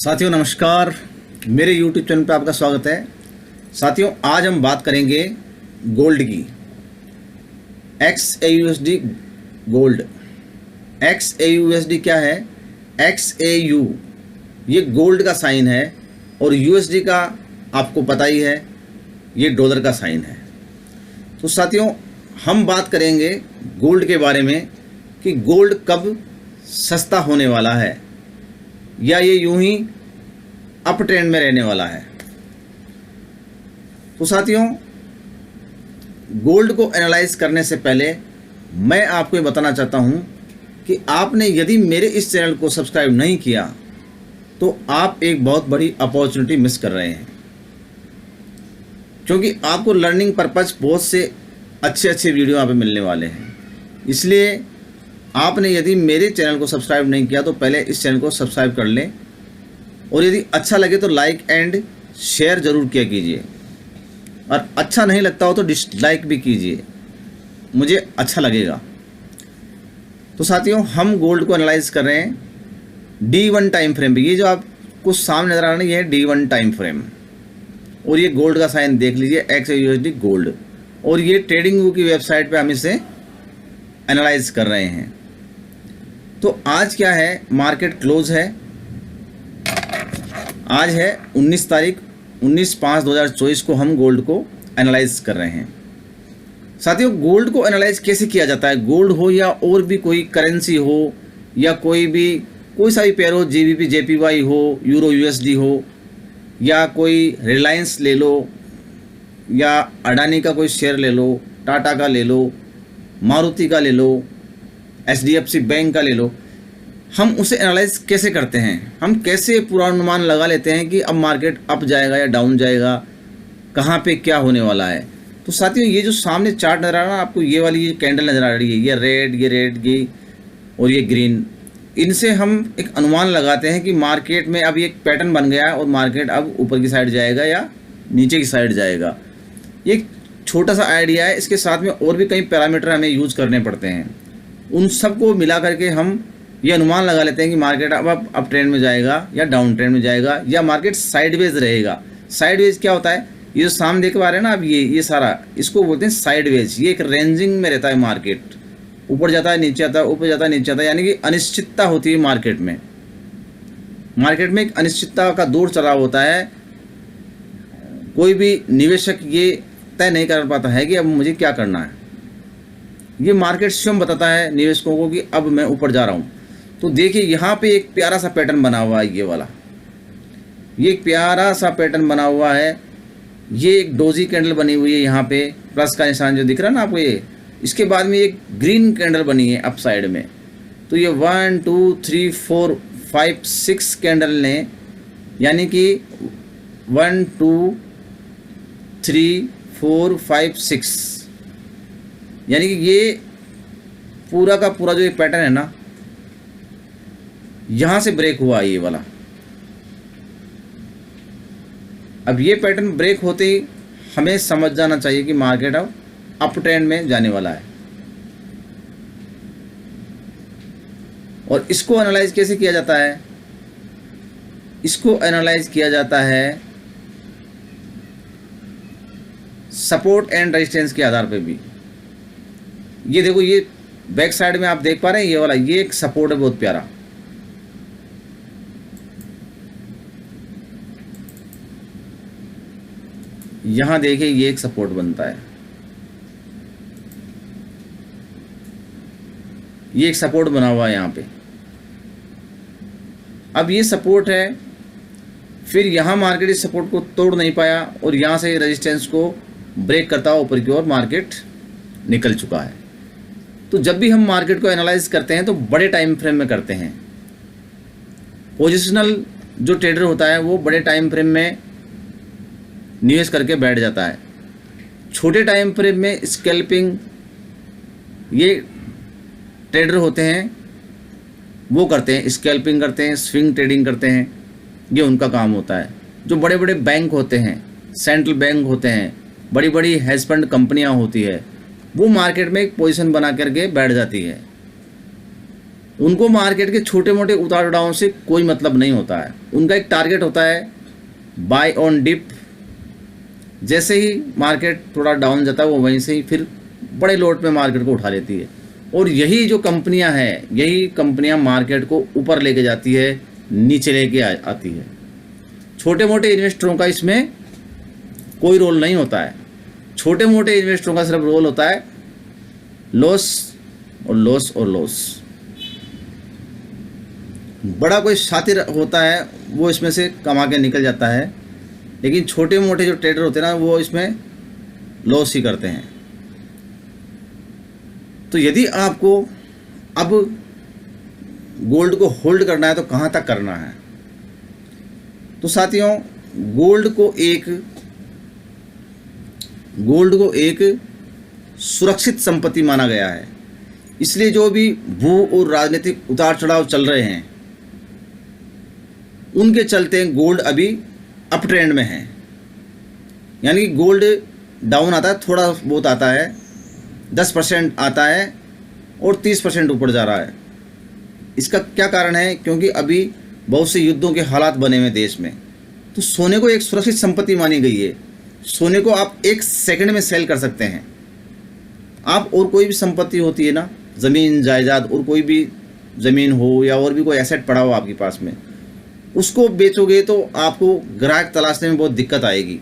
साथियों नमस्कार, मेरे YouTube चैनल पे आपका स्वागत है। साथियों आज हम बात करेंगे गोल्ड की। XAUSD gold. XAUSD क्या है? XAU ये गोल्ड का साइन है और USD का आपको पता ही है, ये डॉलर का साइन है। तो साथियों हम बात करेंगे गोल्ड के बारे में कि गोल्ड कब सस्ता होने वाला है या ये यूं ही अप ट्रेंड में रहने वाला है। तो साथियों गोल्ड को एनालाइज करने से पहले मैं आपको ये बताना चाहता हूं कि आपने यदि मेरे इस चैनल को सब्सक्राइब नहीं किया तो आप एक बहुत बड़ी अपॉर्चुनिटी मिस कर रहे हैं, क्योंकि आपको लर्निंग पर्पज बहुत से अच्छे वीडियो यहाँ पे मिलने वाले हैं। इसलिए आपने यदि मेरे चैनल को सब्सक्राइब नहीं किया तो पहले इस चैनल को सब्सक्राइब कर लें और यदि अच्छा लगे तो लाइक एंड शेयर ज़रूर किया कीजिए, और अच्छा नहीं लगता हो तो डिसलाइक भी कीजिए, मुझे अच्छा लगेगा। तो साथियों हम गोल्ड को एनालाइज कर रहे हैं D1 टाइम फ्रेम पे। ये जो आपको सामने नज़र आ रहा है ये है D1 टाइम फ्रेम, और ये गोल्ड का साइन देख लीजिए XAUSD गोल्ड, और ये ट्रेडिंग व्यू की वेबसाइट पे हम इसे एनालाइज कर रहे हैं। तो आज क्या है, मार्केट क्लोज है, आज है 19 तारीख 19/5/2024 को हम गोल्ड को एनालाइज कर रहे हैं। साथियों गोल्ड को एनालाइज कैसे किया जाता है? गोल्ड हो या और भी कोई करेंसी हो या कोई सा भी पेयर हो, GBP JPY हो, यूरो USD हो, या कोई रिलायंस ले लो, या अडानी का कोई शेयर ले लो, टाटा का ले लो, मारुति का ले लो, HDFC बैंक का ले लो, हम उसे एनालाइज कैसे करते हैं? हम कैसे पूर्वानुमान लगा लेते हैं कि अब मार्केट अप जाएगा या डाउन जाएगा, कहाँ पे क्या होने वाला है? तो साथियों ये जो सामने चार्ट नज़र आ रहा है आपको, ये वाली कैंडल नज़र आ रही है, ये रेड ये और ये ग्रीन, इनसे हम एक अनुमान लगाते हैं कि मार्केट में अब एक पैटर्न बन गया है और मार्केट अब ऊपर की साइड जाएगा या नीचे की साइड जाएगा। ये एक छोटा सा आइडिया है, इसके साथ में और भी कई पैरामीटर हमें यूज़ करने पड़ते हैं। उन सबको मिला करके हम ये अनुमान लगा लेते हैं कि मार्केट अब अप ट्रेंड में जाएगा या डाउन ट्रेंड में जाएगा, या मार्केट साइडवेज रहेगा। साइडवेज क्या होता है? ये जो सामने देख पा रहे हैं ना आप, ये सारा इसको बोलते हैं साइडवेज। ये एक रेंजिंग में रहता है मार्केट, ऊपर जाता है नीचे आता है, ऊपर जाता है नीचे आता है, यानी कि अनिश्चितता होती है मार्केट में। मार्केट में एक अनिश्चितता का दौर चला होता है। कोई भी निवेशक ये तय नहीं कर पाता है कि अब मुझे क्या करना है। ये मार्केट स्वयं बताता है निवेशकों को कि अब मैं ऊपर जा रहा हूँ। तो देखिए यहाँ पे एक प्यारा सा पैटर्न बना हुआ है, ये वाला, ये एक प्यारा सा पैटर्न बना हुआ है। ये एक डोजी कैंडल बनी हुई है, यहाँ पे प्लस का निशान जो दिख रहा है ना आपको, ये इसके बाद में एक ग्रीन कैंडल बनी है अप साइड में। तो ये 1 2 3 4 5 6 कैंडल ने, यानी कि 1 2 3 4 5 6, यानी कि ये पूरा का पूरा जो ये पैटर्न है ना, यहाँ से ब्रेक हुआ ये वाला। अब ये पैटर्न ब्रेक होते ही हमें समझ जाना चाहिए कि मार्केट अब अप ट्रेंड में जाने वाला है। और इसको एनालाइज कैसे किया जाता है? इसको एनालाइज किया जाता है सपोर्ट एंड रेजिस्टेंस के आधार पे भी। ये देखो, ये बैक साइड में आप देख पा रहे हैं, ये वाला ये एक सपोर्ट है बहुत प्यारा। यहां देखिए ये एक सपोर्ट बनता है, ये एक सपोर्ट बना हुआ है यहाँ पे। अब ये सपोर्ट है, फिर यहाँ मार्केट इस सपोर्ट को तोड़ नहीं पाया और यहाँ से रेजिस्टेंस को ब्रेक करता हुआ ऊपर की ओर मार्केट निकल चुका है। तो जब भी हम मार्केट को एनालाइज करते हैं तो बड़े टाइम फ्रेम में करते हैं। पोजिशनल जो ट्रेडर होता है वो बड़े टाइम फ्रेम में निवेश करके बैठ जाता है। छोटे टाइम फ्रेम में स्कैल्पिंग ये ट्रेडर होते हैं वो करते हैं, स्कैल्पिंग करते हैं, स्विंग ट्रेडिंग करते हैं, ये उनका काम होता है। जो बड़े बड़े बैंक होते हैं, सेंट्रल बैंक होते हैं, बड़ी बड़ी हेज फंड कंपनियां होती है, वो मार्केट में एक पोजीशन बना करके बैठ जाती है। उनको मार्केट के छोटे मोटे उतार चढ़ाव से कोई मतलब नहीं होता है। उनका एक टारगेट होता है बाय ऑन डिप, जैसे ही मार्केट थोड़ा डाउन जाता है वो वहीं से ही फिर बड़े लोट में मार्केट को उठा लेती है। और यही जो कंपनियां हैं, यही कंपनियां मार्केट को ऊपर लेके जाती है, नीचे लेके आती है। छोटे मोटे इन्वेस्टरों का इसमें कोई रोल नहीं होता है। छोटे मोटे इन्वेस्टरों का सिर्फ रोल होता है लॉस और लॉस और लॉस। बड़ा कोई शातिर होता है वो इसमें से कमा के निकल जाता है, लेकिन छोटे मोटे जो ट्रेडर होते हैं ना वो इसमें लॉस ही करते हैं। तो यदि आपको अब गोल्ड को होल्ड करना है तो कहाँ तक करना है? तो साथियों, गोल्ड को एक सुरक्षित संपत्ति माना गया है। इसलिए जो भी भू और राजनीतिक उतार चढ़ाव चल रहे हैं उनके चलते गोल्ड अभी अप ट्रेंड में है। यानी कि गोल्ड डाउन आता है, थोड़ा बहुत आता है, 10% आता है और 30% ऊपर जा रहा है। इसका क्या कारण है? क्योंकि अभी बहुत से युद्धों के हालात बने हुए देश में, तो सोने को एक सुरक्षित संपत्ति मानी गई है। सोने को आप 1 सेकंड में सेल कर सकते हैं। आप और कोई भी संपत्ति होती है ना, ज़मीन जायदाद और कोई भी ज़मीन हो या और भी कोई एसेट पड़ा हो आपके पास में, उसको बेचोगे तो आपको ग्राहक तलाशने में बहुत दिक्कत आएगी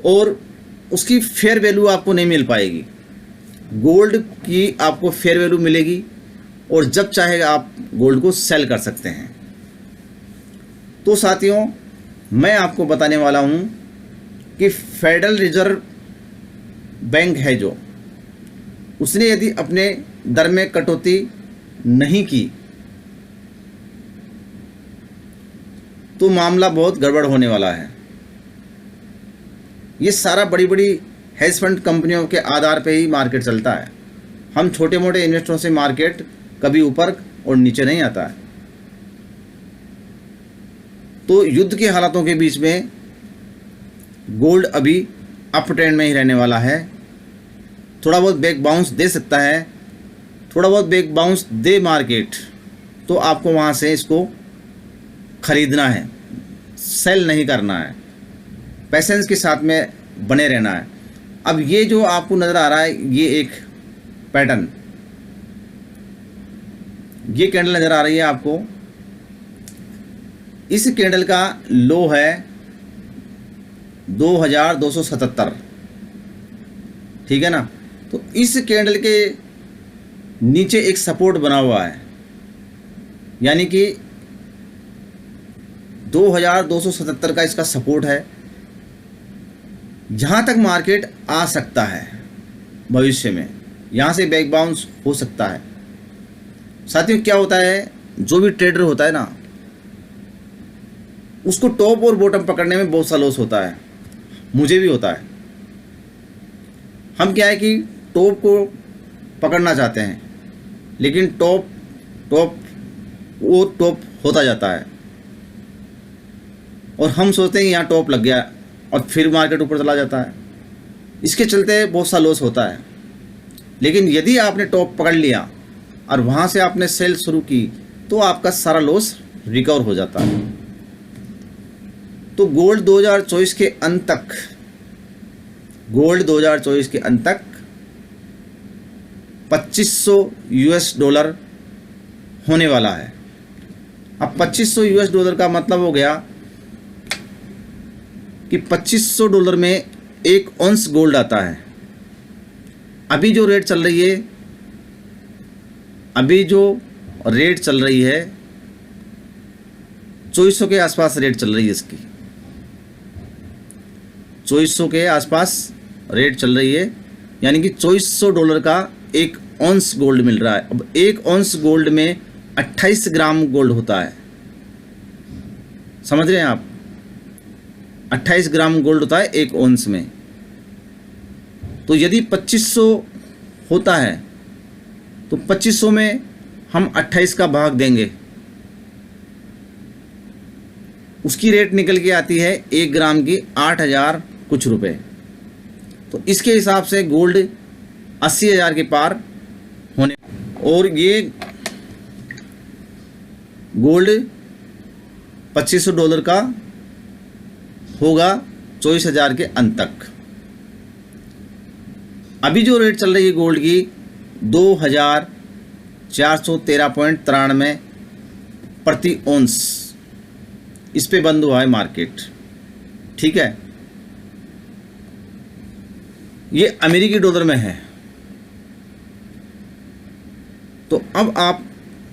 और उसकी फेयर वैल्यू आपको नहीं मिल पाएगी। गोल्ड की आपको फेयर वैल्यू मिलेगी और जब चाहेगा आप गोल्ड को सेल कर सकते हैं। तो साथियों, मैं आपको बताने वाला हूं कि फेडरल रिजर्व बैंक है जो, उसने यदि अपने दर में कटौती नहीं की तो मामला बहुत गड़बड़ होने वाला है। ये सारा बड़ी बड़ी हेज फंड कंपनियों के आधार पे ही मार्केट चलता है। हम छोटे मोटे इन्वेस्टरों से मार्केट कभी ऊपर और नीचे नहीं आता है। तो युद्ध के हालातों के बीच में गोल्ड अभी अप ट्रेंड में ही रहने वाला है। थोड़ा बहुत बैक बाउंस दे सकता है, थोड़ा बहुत बैक बाउंस दे मार्केट, तो आपको वहाँ से इसको खरीदना है, सेल नहीं करना है, पेशेंस के साथ में बने रहना है। अब ये जो आपको नज़र आ रहा है, ये एक पैटर्न, ये कैंडल नज़र आ रही है आपको, इस कैंडल का लो है 2277, ठीक है ना। तो इस कैंडल के नीचे एक सपोर्ट बना हुआ है, यानी कि 2277 का इसका सपोर्ट है। यहाँ तक मार्केट आ सकता है भविष्य में, यहाँ से बैक बाउंस हो सकता है। साथियों, क्या होता है, जो भी ट्रेडर होता है ना, उसको टॉप और बॉटम पकड़ने में बहुत सा लॉस होता है। मुझे भी होता है। हम क्या है कि टॉप को पकड़ना चाहते हैं, लेकिन टॉप होता जाता है और हम सोचते हैं यहाँ टॉप लग गया और फिर मार्केट ऊपर चला जाता है। इसके चलते बहुत सा लॉस होता है। लेकिन यदि आपने टॉप पकड़ लिया और वहाँ से आपने सेल शुरू की तो आपका सारा लॉस रिकवर हो जाता है। तो गोल्ड 2024 के अंत तक, $2500 होने वाला है। अब $2500 का मतलब हो गया कि $2500 में 1 औंस गोल्ड आता है। अभी जो रेट चल रही है 2400 के आसपास रेट चल रही है इसकी, 2400 के आसपास रेट चल रही है, यानी कि $2400 का 1 औंस गोल्ड मिल रहा है। अब 1 औंस गोल्ड में 28 ग्राम गोल्ड होता है, समझ रहे हैं आप? 28 ग्राम गोल्ड होता है 1 औंस में। तो यदि 2500 होता है तो 2500 में हम 28 का भाग देंगे, उसकी रेट निकल के आती है 1 ग्राम की 8000 कुछ रुपए। तो इसके हिसाब से गोल्ड 80,000 के पार होने। और ये गोल्ड $2500 का होगा 24,000 के अंत तक। अभी जो रेट चल रही है गोल्ड की 2,413.93 प्रति औंस, इस पे बंद हुआ है मार्केट। ठीक है, ये अमेरिकी डॉलर में है। तो अब आप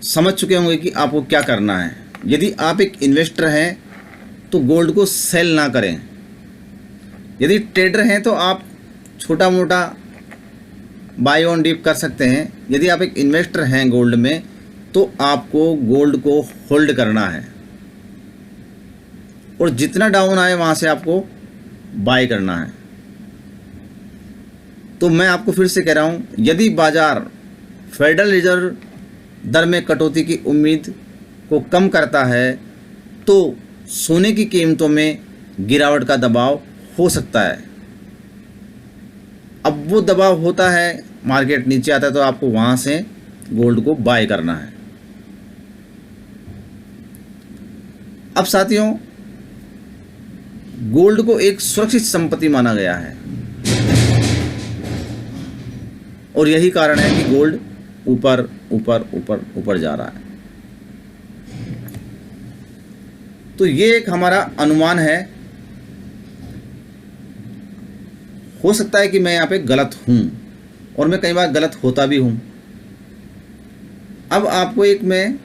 समझ चुके होंगे कि आपको क्या करना है। यदि आप एक इन्वेस्टर हैं तो गोल्ड को सेल ना करें। यदि ट्रेडर हैं तो आप छोटा मोटा बाय ऑन डिप कर सकते हैं। यदि आप एक इन्वेस्टर हैं गोल्ड में तो आपको गोल्ड को होल्ड करना है और जितना डाउन आए वहाँ से आपको बाय करना है। तो मैं आपको फिर से कह रहा हूँ, यदि बाजार फेडरल रिजर्व दर में कटौती की उम्मीद को कम करता है तो सोने की कीमतों में गिरावट का दबाव हो सकता है। अब वो दबाव होता है, मार्केट नीचे आता है तो आपको वहाँ से गोल्ड को बाय करना है। अब साथियों, गोल्ड को एक सुरक्षित संपत्ति माना गया है और यही कारण है कि गोल्ड ऊपर ऊपर ऊपर ऊपर जा रहा है। तो ये एक हमारा अनुमान है। हो सकता है कि मैं यहाँ पे गलत हूँ और मैं कई बार गलत होता भी हूँ। अब आपको एक मैं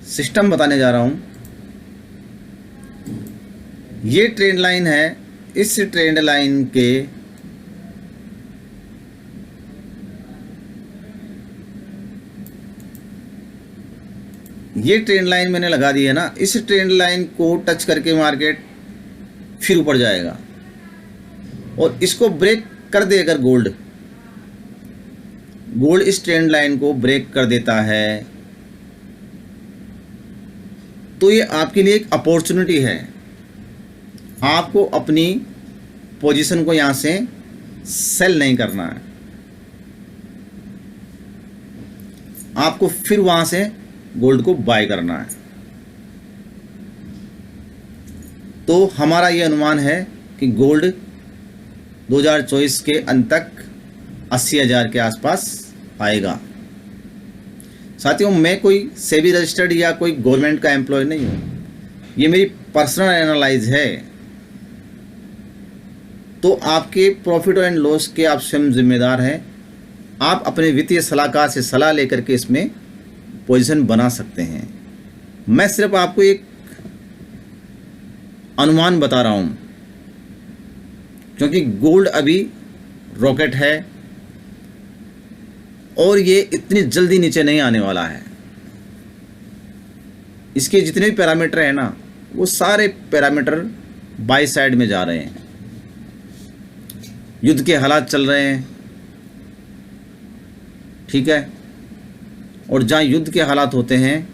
सिस्टम बताने जा रहा हूँ। ये ट्रेंड लाइन है, इस ट्रेंड लाइन के ये ट्रेंड लाइन मैंने लगा दी है ना, इस ट्रेंड लाइन को टच करके मार्केट फिर ऊपर जाएगा और इसको ब्रेक कर दे अगर गोल्ड इस ट्रेंड लाइन को ब्रेक कर देता है तो ये आपके लिए एक अपॉर्चुनिटी है। आपको अपनी पोजीशन को यहां से सेल नहीं करना है, आपको फिर वहां से गोल्ड को बाय करना है। तो हमारा ये अनुमान है कि गोल्ड 2024 के अंत तक 80,000 के आसपास आएगा। साथियों, मैं कोई सेबी रजिस्टर्ड या कोई गवर्नमेंट का एम्प्लॉय नहीं हूँ, ये मेरी पर्सनल एनालाइज है। तो आपके प्रॉफिट एंड लॉस के आप स्वयं जिम्मेदार हैं। आप अपने वित्तीय सलाहकार से सलाह लेकर के इसमें पोजीशन बना सकते हैं। मैं सिर्फ आपको एक अनुमान बता रहा हूं क्योंकि गोल्ड अभी रॉकेट है और ये इतनी जल्दी नीचे नहीं आने वाला है। इसके जितने भी पैरामीटर हैं ना, वो सारे पैरामीटर बाई साइड में जा रहे हैं। युद्ध के हालात चल रहे हैं, ठीक है, और जहाँ युद्ध के हालात होते हैं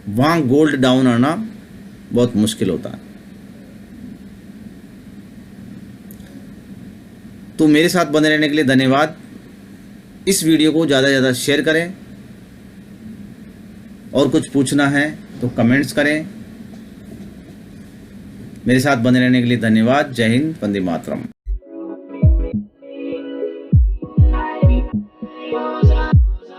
वहाँ गोल्ड डाउन आना बहुत मुश्किल होता है। तो मेरे साथ बने रहने के लिए धन्यवाद। इस वीडियो को ज़्यादा से ज़्यादा शेयर करें और कुछ पूछना है तो कमेंट्स करें। मेरे साथ बने रहने के लिए धन्यवाद। जय हिंद, वंदे मातरम।